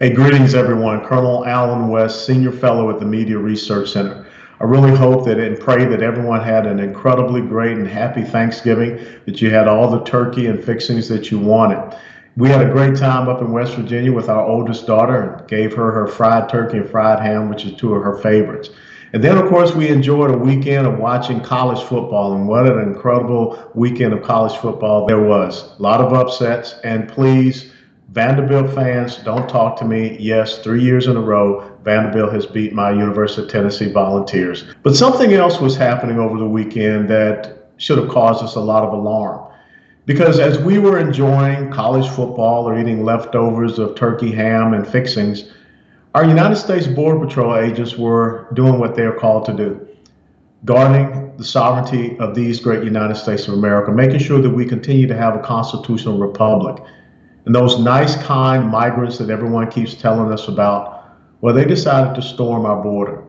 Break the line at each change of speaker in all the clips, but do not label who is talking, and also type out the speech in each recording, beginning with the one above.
Hey, greetings everyone. Colonel Alan West, Senior Fellow at the Media Research Center. I really hope that and pray that everyone had an incredibly great and happy Thanksgiving, that you had all the turkey and fixings that you wanted. We had a great time up in West Virginia with our oldest daughter and gave her fried turkey and fried ham, which is two of her favorites. And then, of course, we enjoyed a weekend of watching college football, and what an incredible weekend of college football there was. A lot of upsets, and please, Vanderbilt fans, don't talk to me. Yes, 3 years in a row, Vanderbilt has beat my University of Tennessee Volunteers. But something else was happening over the weekend that should have caused us a lot of alarm. Because as we were enjoying college football or eating leftovers of turkey, ham, and fixings, our United States Border Patrol agents were doing what they're called to do, guarding the sovereignty of these great United States of America, making sure that we continue to have a constitutional republic. And those nice, kind migrants that everyone keeps telling us about, well, they decided to storm our border.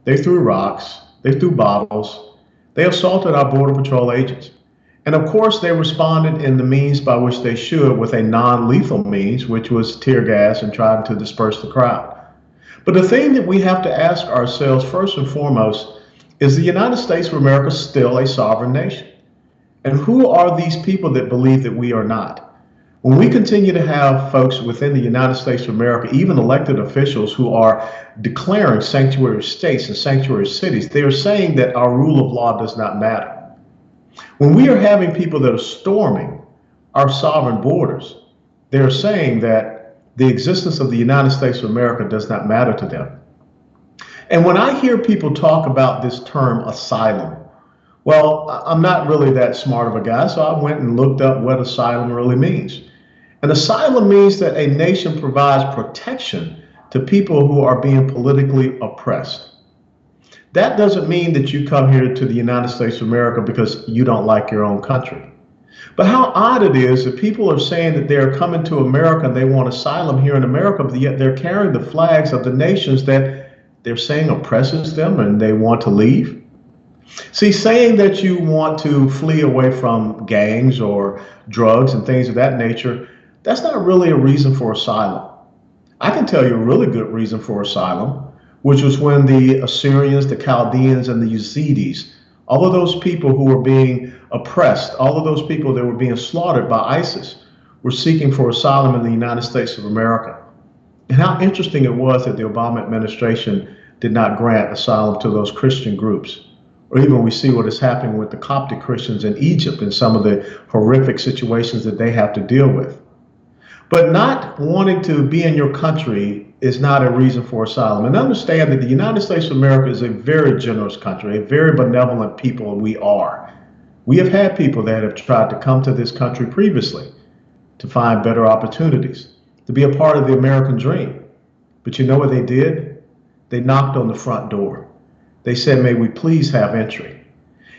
They threw rocks, they threw bottles, they assaulted our Border Patrol agents. And of course, they responded in the means by which they should, with a non-lethal means, which was tear gas and trying to disperse the crowd. But the thing that we have to ask ourselves first and foremost is the United States of America still a sovereign nation? And who are these people that believe that we are not? When we continue to have folks within the United States of America, even elected officials who are declaring sanctuary states and sanctuary cities, they are saying that our rule of law does not matter. When we are having people that are storming our sovereign borders, they are saying that the existence of the United States of America does not matter to them. And when I hear people talk about this term asylum, well, I'm not really that smart of a guy, so I went and looked up what asylum really means. An asylum means that a nation provides protection to people who are being politically oppressed. That doesn't mean that you come here to the United States of America because you don't like your own country. But how odd it is that people are saying that they're coming to America and they want asylum here in America, but yet they're carrying the flags of the nations that they're saying oppresses them and they want to leave. See, saying that you want to flee away from gangs or drugs and things of that nature, that's not really a reason for asylum. I can tell you a really good reason for asylum, which was when the Assyrians, the Chaldeans, and the Yazidis, all of those people who were being oppressed, all of those people that were being slaughtered by ISIS, were seeking for asylum in the United States of America. And how interesting it was that the Obama administration did not grant asylum to those Christian groups. Or even we see what is happening with the Coptic Christians in Egypt and some of the horrific situations that they have to deal with. But not wanting to be in your country is not a reason for asylum. And understand that the United States of America is a very generous country, a very benevolent people we are. We have had people that have tried to come to this country previously to find better opportunities, to be a part of the American dream. But you know what they did? They knocked on the front door. They said, may we please have entry.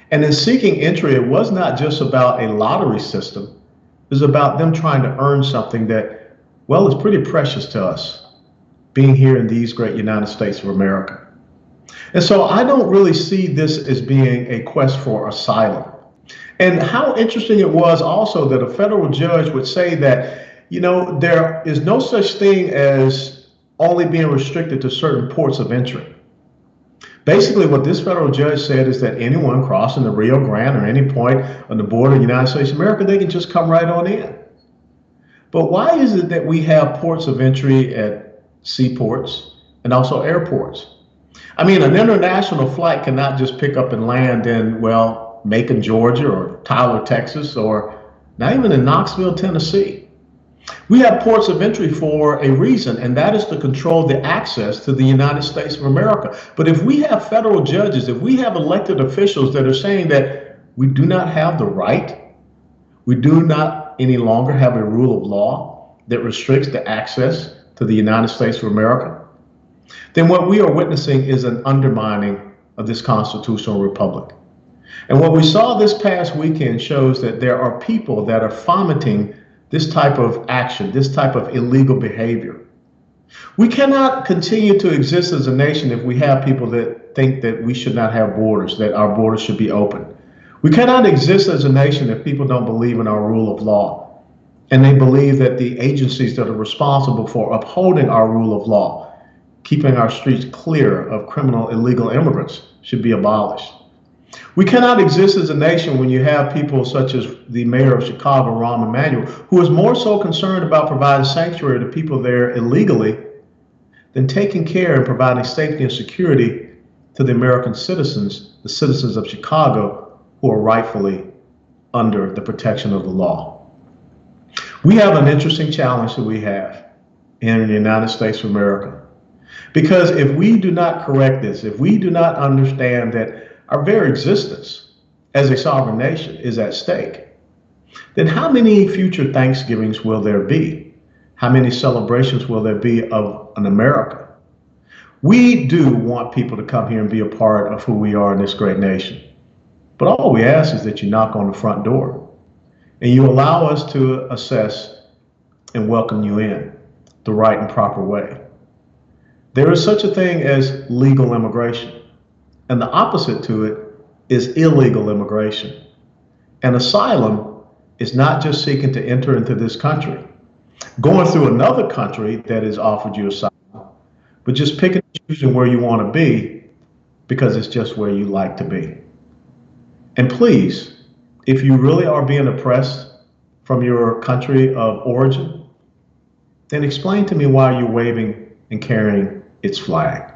And in seeking entry, it was not just about a lottery system. It was about them trying to earn something that, well, is pretty precious to us, being here in these great United States of America. And so I don't really see this as being a quest for asylum. And how interesting it was also that a federal judge would say that, there is no such thing as only being restricted to certain ports of entry. Basically, what this federal judge said is that anyone crossing the Rio Grande or any point on the border of the United States of America, they can just come right on in. But why is it that we have ports of entry at seaports and also airports? I mean, an international flight cannot just pick up and land in, well, Macon, Georgia, or Tyler, Texas, or not even in Knoxville, Tennessee. We have ports of entry for a reason, and that is to control the access to the United States of America. But if we have federal judges, if we have elected officials that are saying that we do not have the right, we do not any longer have a rule of law that restricts the access to the United States of America, then what we are witnessing is an undermining of this constitutional republic. And what we saw this past weekend shows that there are people that are fomenting this type of action, this type of illegal behavior. We cannot continue to exist as a nation if we have people that think that we should not have borders, that our borders should be open. We cannot exist as a nation if people don't believe in our rule of law. And they believe that the agencies that are responsible for upholding our rule of law, keeping our streets clear of criminal illegal immigrants, should be abolished. We cannot exist as a nation when you have people such as the mayor of Chicago, Rahm Emanuel, who is more so concerned about providing sanctuary to people there illegally than taking care and providing safety and security to the American citizens, the citizens of Chicago, who are rightfully under the protection of the law. We have an interesting challenge that we have in the United States of America. Because if we do not correct this, if we do not understand that our very existence as a sovereign nation is at stake, then how many future Thanksgivings will there be? How many celebrations will there be of an America? We do want people to come here and be a part of who we are in this great nation. But all we ask is that you knock on the front door and you allow us to assess and welcome you in the right and proper way. There is such a thing as legal immigration, and the opposite to it is illegal immigration. And asylum is not just seeking to enter into this country, going through another country that has offered you asylum, but just picking and choosing where you want to be because it's just where you like to be. And please, if you really are being oppressed from your country of origin, then explain to me why you're waving and carrying its flag.